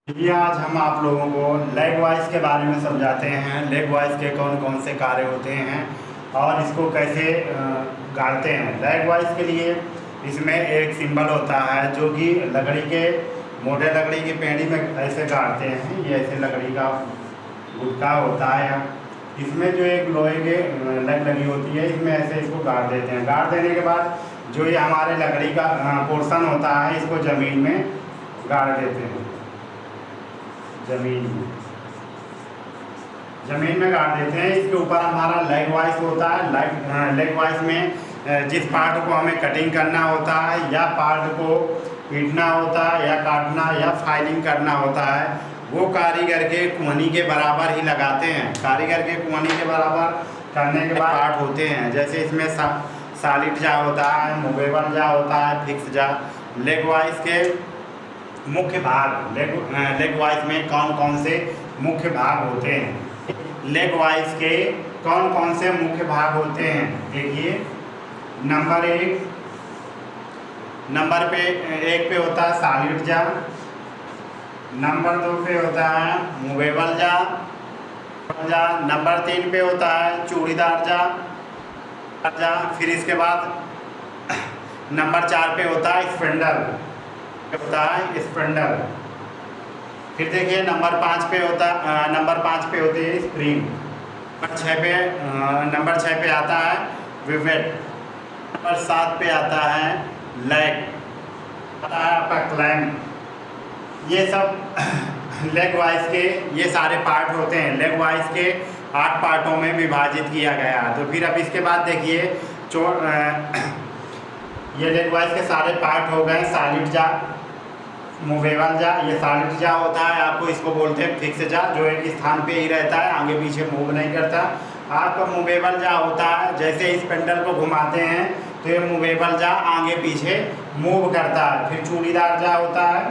जी, आज हम आप लोगों को लेग वाइज के बारे में समझाते हैं। लेग वाइज के कौन कौन से कार्य होते हैं और इसको कैसे गाड़ते हैं। लेग वाइज के लिए इसमें एक सिंबल होता है जो कि लकड़ी के मोटे लकड़ी की पेड़ी में ऐसे गाड़ते हैं। ये ऐसे लकड़ी का गुटका होता है। इसमें जो एक लोहे के लग लगी होती है, इसमें ऐसे इसको गाड़ देते हैं। गाड़ देने के बाद जो ये हमारे लकड़ी का पोर्शन होता है, इसको ज़मीन में गाड़ देते हैं। ज़मीन में गाड़ देते हैं। इसके ऊपर हमारा लेग वाइज होता है। लेग वाइज में जिस पार्ट को हमें कटिंग करना होता है या पार्ट को पीटना होता है या काटना या फाइलिंग करना होता है, वो कारीगर के कुहनी के बराबर ही लगाते हैं। कारीगर के कुहनी के बराबर करने के बाद पार्ट होते हैं, जैसे इसमें सॉलिड जा होता है, मूवेबल जा होता है, फिक्स जा। लेग वाइज के मुख्य भाग, लेग वाइज में कौन कौन से मुख्य भाग होते हैं। लेग वाइज के कौन कौन से मुख्य भाग होते हैं, देखिए। नंबर एक पे होता है सॉलिड जा। नंबर 2 पे होता है मूवेबल जा। नंबर 3 पे होता है चूड़ीदार जा। फिर इसके बाद नंबर 4 पे होता है स्पेंडल स्पेंडल। फिर देखिए नंबर 5 पे होती है स्प्रिंग। नंबर 6 पे आता है विवेट। नंबर 7 पे आता है लेग, आता है आपका क्लैंप। ये सब लेग वाइज के ये सारे पार्ट होते हैं। लेग वाइज के 8 पार्टों में विभाजित किया गया। तो फिर अब इसके बाद देखिए ये लेग वाइज के सारे पार्ट हो गए। सॉलिड जा, मूवेबल जा। ये सॉलिड जा होता है, आपको इसको बोलते हैं फिक्स जा, जो एक स्थान पे ही रहता है, आगे पीछे मूव नहीं करता। आपका मूवेबल जा होता है, जैसे इस पेंडल को घुमाते हैं तो ये मूवेबल जा आगे पीछे मूव करता है। फिर चूड़ीदार जा होता है,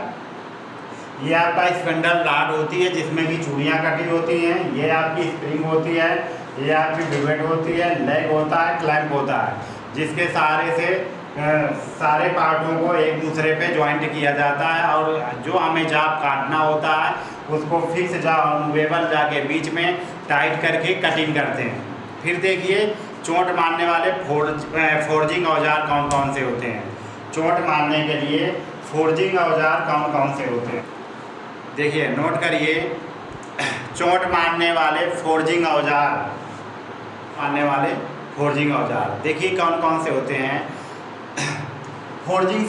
ये आपका स्पेंडल रॉड होती है जिसमें कि चूड़ियाँ कटी होती हैं। ये आपकी स्प्रिंग होती है, ये आपकी विवेट होती है। लेग होता है, क्लैंप होता है, जिसके सहारे से सारे पार्टों को एक दूसरे पे ज्वाइंट किया जाता है और जो हमें जाप काटना होता है उसको फिक्स जा और मूवेबल जा के बीच में टाइट करके कटिंग करते हैं। फिर देखिए चोट मारने वाले फोर्जिंग औजार कौन कौन से होते हैं। चोट मारने के लिए फोर्जिंग औजार कौन कौन से होते हैं, देखिए नोट करिए। चोट मारने वाले फोर्जिंग औजार देखिए कौन कौन से होते हैं। फोर्जिंग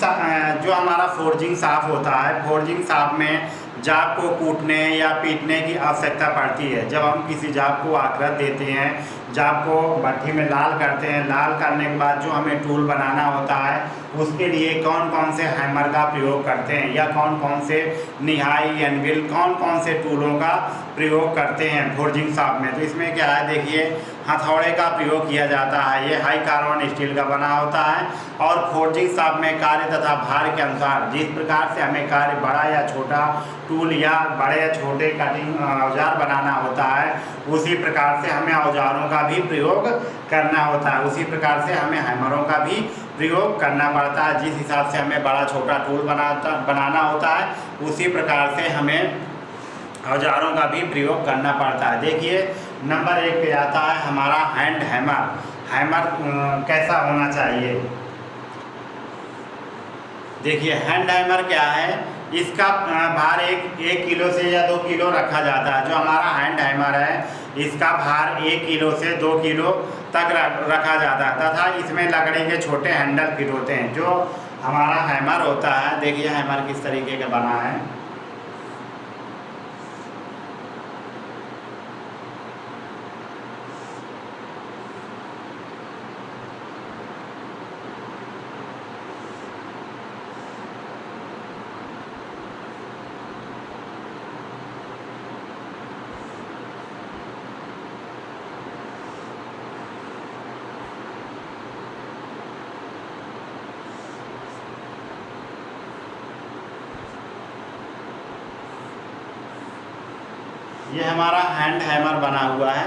जो हमारा फोर्जिंग साफ होता है, फोर्जिंग साफ में जाप को कूटने या पीटने की आवश्यकता पड़ती है। जब हम किसी जाप को आकृत देते हैं, जाप को भट्ठी में लाल करते हैं, लाल करने के बाद जो हमें टूल बनाना होता है उसके लिए कौन कौन से हैमर का प्रयोग करते हैं या कौन कौन से निहाई, एनविल, कौन कौन से टूलों का प्रयोग करते हैं फोर्जिंग शॉप में। तो इसमें क्या है, देखिए हथौड़े का प्रयोग किया जाता है, ये हाई कार्बन स्टील का बना होता है। और फोर्जिंग शॉप में कार्य तथा भार के अनुसार जिस प्रकार से हमें कार्य बड़ा या छोटा टूल या बड़े या छोटे कटिंग औजार बनाना होता है, उसी प्रकार से हमें औजारों का भी प्रयोग करना होता है। उसी प्रकार से हमें हैमरों का भी प्रयोग करना पड़ता है। जिस हिसाब से हमें बड़ा छोटा टूल बनाना होता है, उसी प्रकार से हमें औजारों का भी प्रयोग करना पड़ता है। देखिए नंबर 1 पे आता है हमारा हैंड हैमर। हैमर कैसा होना चाहिए, देखिए हैंड हैमर क्या है, इसका भार एक किलो से या 2 किलो रखा जाता है। जो हमारा हैंड हैमर है इसका भार 1 किलो से 2 किलो तक रखा जाता है तथा इसमें लकड़ी के छोटे हैंडल फिट होते हैं। जो हमारा हैमर होता है, देखिए हैमर किस तरीके का बना है। ये हमारा हैंड हैमर बना हुआ है।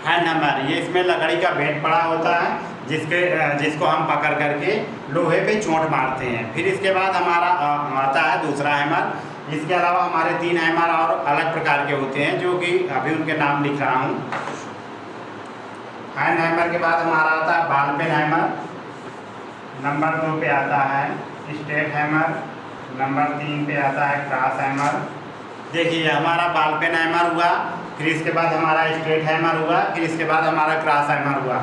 हैंड हैमर, ये इसमें लकड़ी का बेट पड़ा होता है जिसको हम पकड़ करके लोहे पे चोट मारते हैं। फिर इसके बाद हमारा आता है दूसरा हैमर। इसके अलावा हमारे 3 हैमर और अलग प्रकार के होते हैं, जो कि अभी उनके नाम लिख रहा हूँ। हैंड हैमर के बाद हमारा आता है बॉल पेन हैमर, नंबर 2 पे आता है स्ट्रेट हैमर, नंबर 3 पे आता है क्रॉस हैमर। देखिए हमारा बॉल पेन हैमर हुआ, फिर इसके बाद हमारा स्ट्रेट हैमर हुआ, फिर इसके बाद हमारा क्रॉस हैमर हुआ।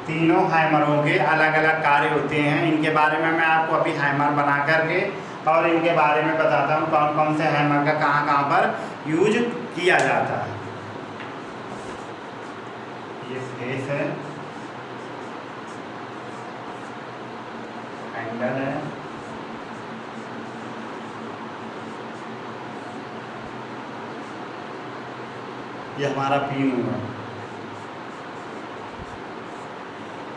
तीनों हैमरों के अलग अलग कार्य होते हैं। इनके बारे में मैं आपको अभी हैमर बना करके और इनके बारे में बताता हूँ कौन कौन से हैमर का कहाँ कहाँ पर यूज किया जाता है। ये फेस है, हैंडल है, ये हमारा पिन हुआ।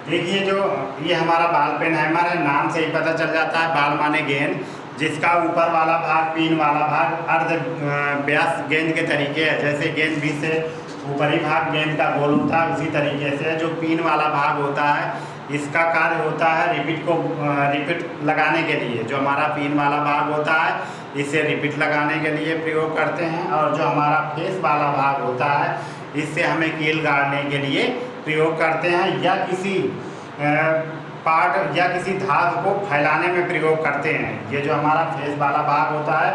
देखिए जो ये हमारा बॉल पेन हैमर है, नाम से ही पता चल जाता है, बॉल माने गेंद, जिसका ऊपर वाला भाग, पिन वाला भाग अर्ध व्यास गेंद के तरीके है। जैसे गेंद भी से ऊपरी भाग गेंद का गोल होता है, उसी तरीके से जो पिन वाला भाग होता है, इसका कार्य होता है रिपीट लगाने के लिए। जो हमारा पिन वाला भाग होता है, इसे रिपीट लगाने के लिए प्रयोग करते हैं। और जो हमारा फेस वाला भाग होता है, इससे हमें कील गाड़ने के लिए प्रयोग करते हैं, या किसी पार्ट या किसी धातु को फैलाने में प्रयोग करते हैं। ये जो हमारा फेस वाला भाग होता है,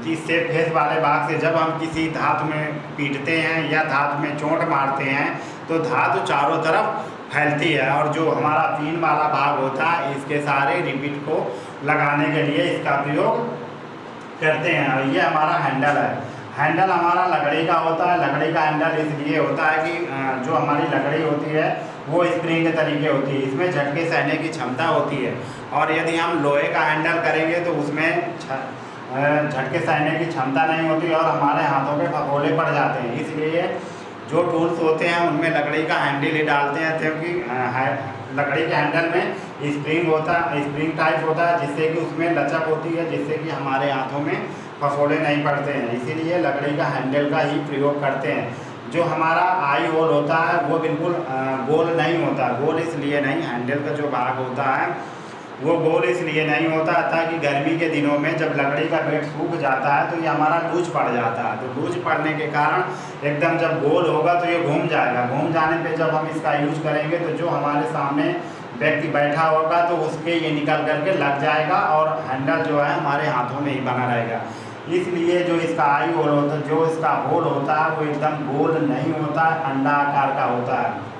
जिससे फेस वाले भाग से जब हम किसी धातु में पीटते हैं या धातु में चोट मारते हैं तो धातु चारों तरफ फैलती है। और जो हमारा पिन वाला भाग होता है, इसके सारे रिपीट को लगाने के लिए इसका प्रयोग करते हैं। और ये हमारा हैंडल है। हैंडल हमारा लकड़ी का होता है। लकड़ी का हैंडल इसलिए होता है कि जो हमारी लकड़ी होती है वो स्प्रिंग के तरीके होती है, इसमें झटके सहने की क्षमता होती है। और यदि हम लोहे का हैंडल करेंगे तो उसमें झटके सहने की क्षमता नहीं होती और हमारे हाथों पे फफोले पड़ जाते हैं। इसलिए जो टूल्स होते हैं उनमें लकड़ी का हैंडल ही डालते हैं, क्योंकि लकड़ी के हैंडल में स्प्रिंग टाइप होता है, जिससे कि उसमें लचक होती है, जिससे कि हमारे हाथों में फफोले नहीं पड़ते हैं। इसीलिए लकड़ी का हैंडल का ही प्रयोग करते हैं। जो हमारा आई होल होता है वो बिल्कुल गोल नहीं होता। गोल इसलिए नहीं, हैंडल का जो भाग होता है वो गोल इसलिए नहीं होता ताकि गर्मी के दिनों में जब लकड़ी का बेट सूख जाता है तो ये हमारा लूज पड़ जाता है। तो लूज पड़ने के कारण एकदम जब गोल होगा तो ये घूम जाएगा। घूम जाने पे जब हम इसका यूज करेंगे तो जो हमारे सामने व्यक्ति बैठा होगा तो उसके ये निकल करके लग जाएगा और हैंडल जो है हमारे हाथों में ही बना रहेगा। इसलिए जो इसका आई होल होता है, जो इसका होल होता है वो एकदम गोल नहीं होता है, अंडा आकार का होता है।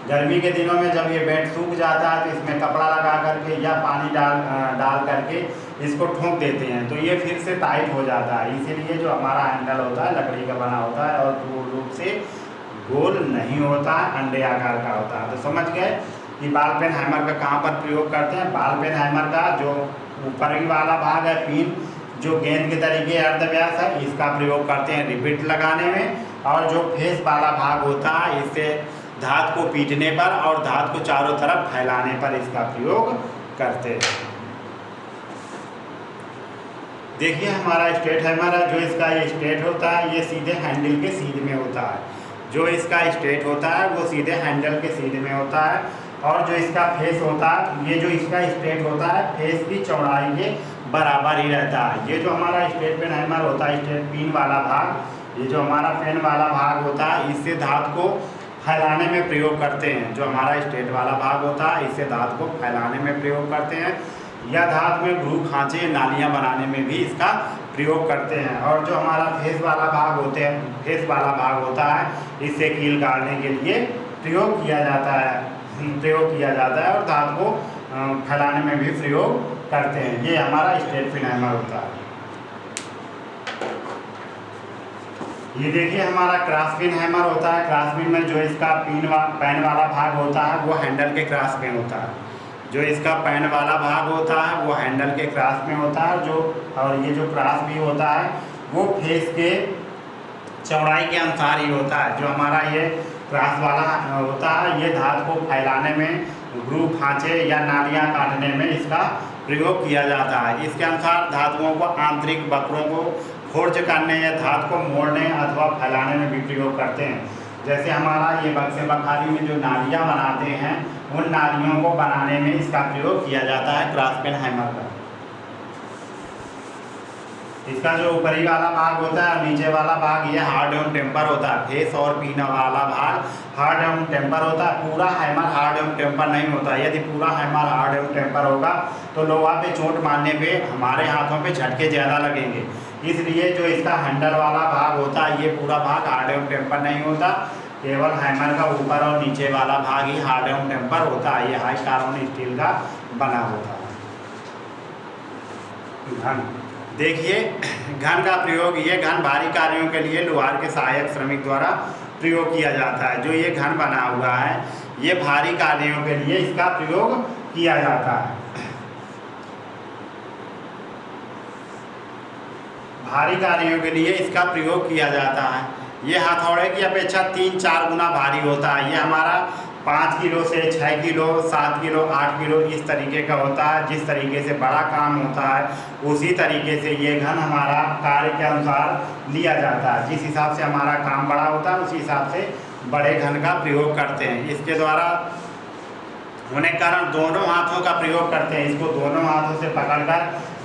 गर्मी के दिनों में जब ये बेड सूख जाता है तो इसमें कपड़ा लगा करके या पानी डाल करके इसको ठोक देते हैं तो ये फिर से टाइट हो जाता है। इसीलिए जो हमारा हैंडल होता है लकड़ी का बना होता है और पूर्ण रूप से गोल नहीं होता है, अंडे आकार का होता है। तो समझ गए कि बॉल पेन हैमर का कहाँ पर प्रयोग करते हैं। बॉल पेन हैमर का जो ऊपरी वाला भाग है, पिन, जो गेंद के तरीके अर्धव्यास है, इसका प्रयोग करते हैं रिपीट लगाने में। और जो फेस वाला भाग होता है, इससे धात को पीटने पर और धात को चारों तरफ फैलाने पर इसका प्रयोग करते हैं। देखिए हमारा स्ट्रेट हैमर है। जो इसका ये स्ट्रेट होता है ये सीधे हैंडल के सीध में होता है। जो इसका स्ट्रेट होता है वो सीधे हैंडल के सीध में होता है। और जो इसका फेस होता है, ये जो इसका स्ट्रेट होता है फेस की चौड़ाई के बराबर ही रहता है। ये जो हमारा स्ट्रेट पेन हैमर होता है, स्ट्रेट पिन वाला भाग, ये जो हमारा पेन वाला भाग होता है, इससे धात को फैलाने में प्रयोग करते हैं। जो हमारा स्ट्रेट वाला भाग होता है इससे धात को फैलाने में प्रयोग करते हैं, या धात में ग्रू खांचे नालियाँ बनाने में भी इसका प्रयोग करते हैं। और जो हमारा फेस वाला भाग होता है इससे कील गाड़ने के लिए प्रयोग किया जाता है और धात को फैलाने में भी प्रयोग करते हैं। ये हमारा स्ट्रेट पिन हैमर होता है। ये देखिए हमारा क्रॉस पिन हैमर होता है। क्रॉस पिन में जो इसका पैन वाला भाग होता है वो हैंडल के क्रॉस में होता है। जो इसका पैन वाला भाग होता है वो हैंडल के क्रॉस में होता है। और ये जो क्रॉस भी होता है वो फेस के चौड़ाई के अनुसार ही होता है। जो हमारा ये क्रॉस वाला होता है ये धात को फैलाने में, ग्रू खांचे या नालियाँ काटने में इसका प्रयोग किया जाता है। इसके अनुसार धातुओं को आंतरिक वक्रों को फोर्ज करने या धात को मोड़ने अथवा फैलाने में भी प्रयोग करते हैं। जैसे हमारा ये बक्से बखारी में जो नालियाँ बनाते हैं उन नालियों को बनाने में इसका प्रयोग किया जाता है क्रॉसपेन हैमर का। इसका जो ऊपरी वाला भाग होता है और नीचे वाला भाग ये हार्ड एवं टेम्पर होता है। फेस और पीना वाला भाग हार्ड एवं टेम्पर होता है। पूरा हैमर हार्ड एवं टेम्पर नहीं होता। यदि पूरा हैमर हार्ड एवं टेम्पर होगा तो लोहा पे चोट मारने पे हमारे हाथों पे झटके ज़्यादा लगेंगे। इसलिए जो इसका हैंडल वाला भाग होता है ये पूरा भाग हार्ड एवं टेम्पर नहीं होता। केवल हैमर का ऊपर और नीचे वाला भाग ही हार्ड एवं टेम्पर होता है। ये हाई कार्बन स्टील का बना होता है। घन देखिए, घन का प्रयोग, ये घन भारी कार्यों के लिए लोहार के सहायक श्रमिक द्वारा प्रयोग किया जाता है। जो ये घन बना हुआ है ये भारी कार्यों के लिए इसका प्रयोग किया जाता है। भारी कार्यों के लिए इसका प्रयोग किया जाता है। ये हथौड़े की अपेक्षा 3-4 गुना भारी होता है। ये हमारा 5 किलो से 6 किलो 7 किलो 8 किलो इस तरीके का होता है। जिस तरीके से बड़ा काम होता है उसी तरीके से ये घन हमारा कार्य के अनुसार लिया जाता है। जिस हिसाब से हमारा काम बड़ा होता है उसी हिसाब से बड़े घन का प्रयोग करते हैं। इसके द्वारा होने के कारण दोनों हाथों का प्रयोग करते हैं। इसको दोनों हाथों से पकड़कर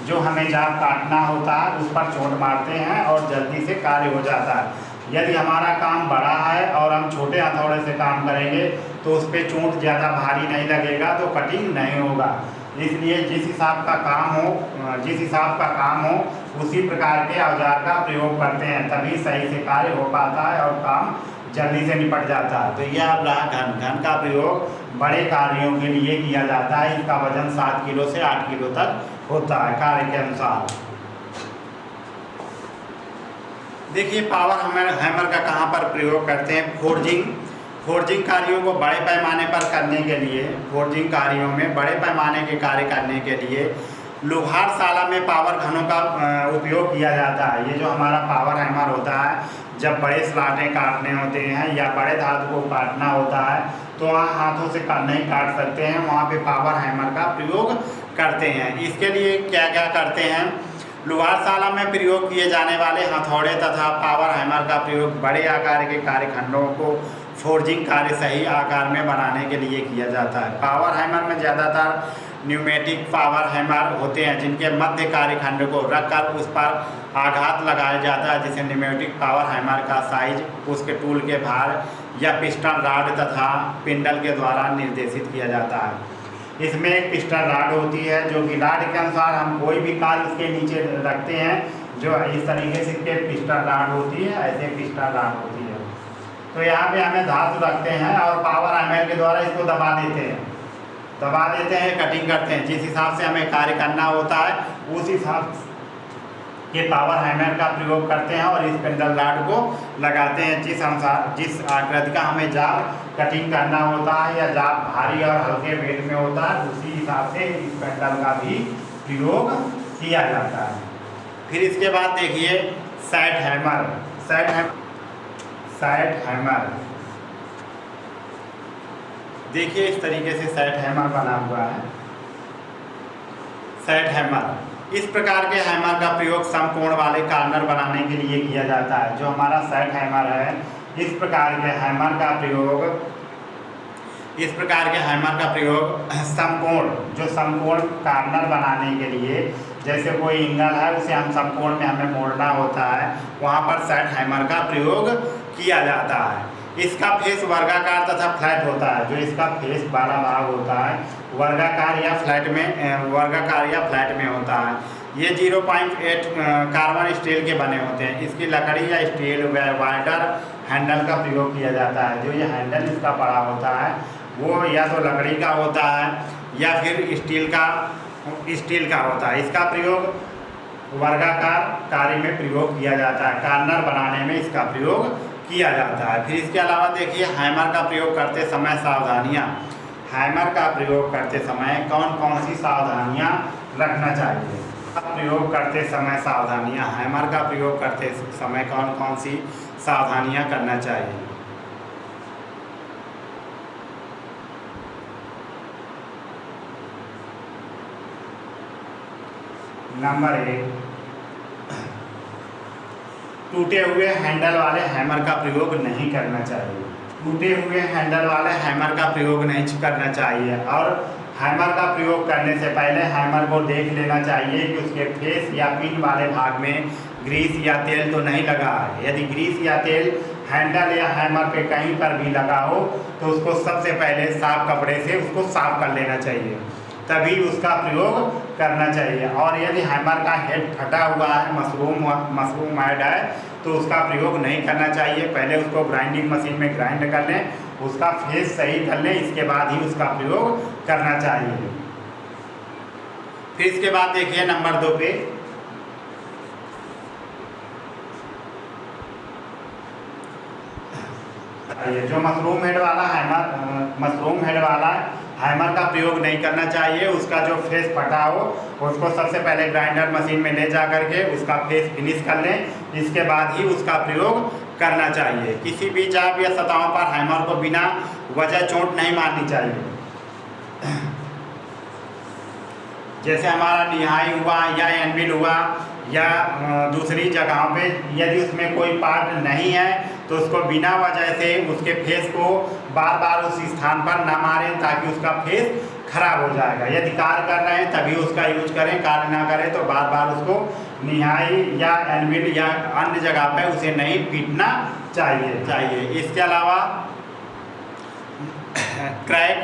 जो हमें जाप काटना होता है उस पर चोट मारते हैं और जल्दी से कार्य हो जाता है। यदि हमारा काम बड़ा है और हम छोटे हथौड़े से काम करेंगे तो उस पर चोट ज़्यादा भारी नहीं लगेगा तो कटिंग नहीं होगा। इसलिए जिस हिसाब का काम हो उसी प्रकार के औजार का प्रयोग करते हैं, तभी सही से कार्य हो पाता है और काम जल्दी से निपट जाता है। तो यह अब रहा घन। घन का प्रयोग बड़े कार्यों के लिए किया जाता है। इसका वजन 7 किलो से 8 किलो तक होता है कार्य के अनुसार। देखिए, पावर हैमर का कहाँ पर प्रयोग करते हैं। फोर्जिंग कार्यों को बड़े पैमाने पर करने के लिए, फोर्जिंग कार्यों में बड़े पैमाने के कार्य करने के लिए लोहारशाला में पावर घनों का उपयोग किया जाता है। ये जो हमारा पावर हैमर होता है, जब बड़े स्लाटें काटने होते हैं या बड़े धातु को काटना होता है तो वहाँ हाथों से नहीं काट सकते हैं, वहाँ पे पावर हैमर का प्रयोग करते हैं। इसके लिए क्या क्या करते हैं, लोहारशाला में प्रयोग किए जाने वाले हथौड़े तथा पावर हैमर का प्रयोग बड़े आकार के कार्यखंडों को फोर्जिंग कार्य सही आकार में बनाने के लिए किया जाता है। पावर हैमर में ज़्यादातर न्यूमेटिक पावर हैमर होते हैं जिनके मध्य कार्यखंड को रखकर उस पर आघात लगाया जाता है, जिसे न्यूमेटिक पावर हैमर का साइज उसके टूल के भार या पिस्टन रॉड तथा पिंडल के द्वारा निर्देशित किया जाता है। इसमें एक पिस्टन रॉड होती है जो कि रॉड के अनुसार हम कोई भी कार्य उसके नीचे रखते हैं, जो इस तरीके से के पिस्टन रॉड होती है, ऐसे पिस्टन रॉड होती है। तो यहाँ पे हमें धातु रखते हैं और पावर हैमर के द्वारा इसको दबा देते हैं, कटिंग करते हैं। जिस हिसाब से हमें कार्य करना होता है उस हिसाब के पावर हैमर का प्रयोग करते हैं और इस पेंडल रॉड को लगाते हैं। जिस आकृति का हमें जाप कटिंग करना होता है या जाप भारी और हल्के वेट में होता है उसी हिसाब से इस पेंडल का भी प्रयोग किया जाता है। फिर इसके बाद देखिए सैट हैमर। देखिए इस तरीके से सैट हैमर बना हुआ है। सैट हैमर इस प्रकार के हैमर का प्रयोग समकोण वाले कार्नर बनाने के लिए किया जाता है। जो हमारा सैट हैमर है, इस प्रकार के हैमर का प्रयोग समकोण कार्नर बनाने के लिए, जैसे कोई एंगल है उसे हम समकोण में हमें मोड़ना होता है, वहाँ पर सैट हैमर का प्रयोग किया जाता है। इसका फेस वर्गाकार तथा फ्लैट होता है। जो इसका फेस वाला भाग होता है वर्गाकार या फ्लैट में होता है। ये 0.8 कार्बन स्टील के बने होते हैं। इसकी लकड़ी या स्टील वाइडर हैंडल का प्रयोग किया जाता है। जो ये हैंडल इसका बड़ा होता है वो या तो लकड़ी का होता है या फिर स्टील का होता है। इसका प्रयोग वर्गाकार कार्य में प्रयोग किया जाता है। कार्नर बनाने में इसका प्रयोग किया जाता है। फिर इसके अलावा देखिए हैमर का प्रयोग करते समय सावधानियाँ। हैमर का प्रयोग करते समय कौन कौन सी सावधानियाँ रखना चाहिए। प्रयोग करते समय सावधानियाँ, हैमर का प्रयोग करते समय कौन कौन सी सावधानियाँ करना चाहिए। नंबर 1, टूटे हुए हैंडल वाले हैमर का प्रयोग नहीं करना चाहिए। टूटे हुए हैंडल वाले हैमर का प्रयोग नहीं करना चाहिए। और हैमर का प्रयोग करने से पहले हैमर को देख लेना चाहिए कि उसके फेस या पिन वाले भाग में ग्रीस या तेल तो नहीं लगा है। यदि ग्रीस या तेल हैंडल या हैमर पे कहीं पर भी लगा हो तो उसको सबसे पहले साफ कपड़े से उसको साफ कर लेना चाहिए, तभी उसका प्रयोग करना चाहिए। और यदि हैमर का हेड फटा हुआ है, मशरूम हेड है, तो उसका प्रयोग नहीं करना चाहिए। पहले उसको ग्राइंडिंग मशीन में ग्राइंड कर लें, उसका फेस सही कर लें, इसके बाद ही उसका प्रयोग करना चाहिए। फिर इसके बाद देखिए नंबर 2 पे जो मशरूम हेड वाला हैमर का प्रयोग नहीं करना चाहिए। उसका जो फेस फटा हो उसको सबसे पहले ग्राइंडर मशीन में ले जा करके उसका फेस फिनिश कर लें, इसके बाद ही उसका प्रयोग करना चाहिए। किसी भी चाप या सतहों पर हैमर को बिना वजह चोट नहीं मारनी चाहिए। जैसे हमारा निहाई हुआ या एनविल हुआ या दूसरी जगहों पे यदि उसमें कोई पार्ट नहीं है तो उसको बिना वजह से उसके फेस को बार बार उस स्थान पर ना मारें, ताकि उसका फेस खराब हो जाएगा। यदि कार्य कर रहे हैं तभी उसका यूज करें, कार्य ना करें तो बार बार उसको निहाई या एनविल या अन्य जगह पे उसे नहीं पीटना चाहिए। इसके अलावा क्रैक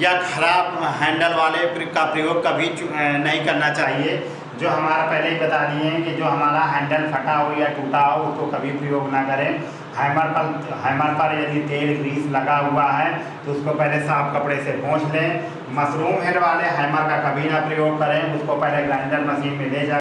या खराब हैंडल वाले का प्रयोग कभी नहीं करना चाहिए। जो हमारा पहले ही बता दिए हैं कि जो हमारा हैंडल फटा हो या टूटा हो उसको कभी प्रयोग ना करें। हैमर पर यदि तेल ग्रीस लगा हुआ है तो उसको पहले साफ कपड़े से पोंछ लें। मशरूम हेड वाले हैमर का कभी ना प्रयोग करें, उसको पहले ग्राइंडर मशीन में ले जा